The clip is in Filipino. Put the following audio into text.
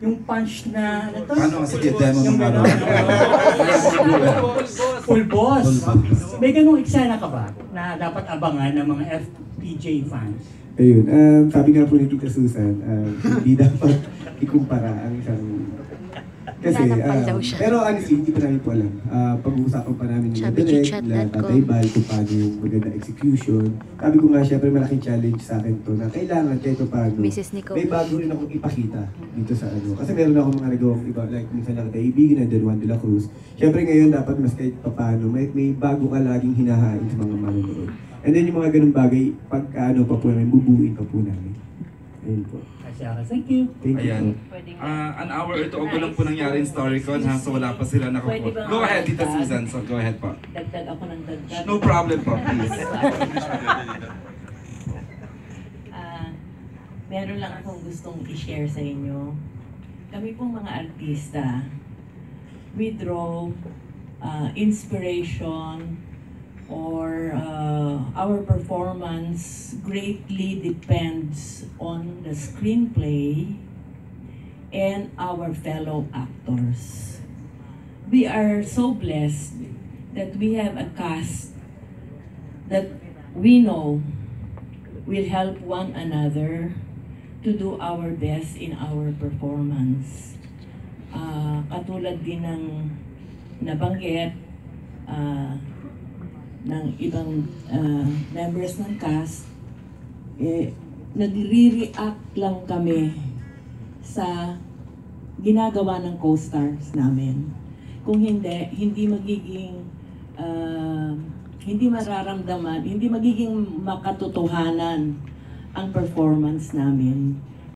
yung punch na, ano to? Ano, sige, demo Yung mo nga. Full boss. May ganung eksena ka ba na dapat abangan ng mga FPJ fans? Ayun, sabi nga po ni Tita Susan, hindi dapat ikumpara ang isang... Kasi, pero honestly, hindi pa namin po alam. Pag-uusapan pa namin yung direct, na Tatay Bal, kung paano yung maganda execution. Sabi ko nga, syempre malaking challenge sa akin to na kailangan kahit paano, may bago rin akong ipakita dito sa ano. Kasi meron akong mga nagawang iba, like minsan lang kaibigan na Juan de la Cruz. Syempre ngayon dapat mas kahit paano, may bago ka laging hinahain sa mga manonood. And then yung mga ganung bagay, pag ano pa po namin, bubuuin pa po namin. Ayun po. Thank you. Thank you. Ayan. An hour or two ago lang po nangyari yung StoryCon ha, so wala pa sila nakakuha. Go ahead, Tita Susan, so go ahead po. Dagdag ako ng dagdag. No problem po, please. Meron lang akong gustong i-share sa inyo. Kami pong mga artista, we draw inspiration or our performance greatly depends on the screenplay and our fellow actors. We are so blessed that we have a cast that we know will help one another to do our best in our performance. Katulad din ng nabanggit ng ibang members ng cast, nagre-react lang kami sa ginagawa ng co-stars namin. Kung hindi magiging, hindi mararamdaman, hindi magiging makatotohanan ang performance namin.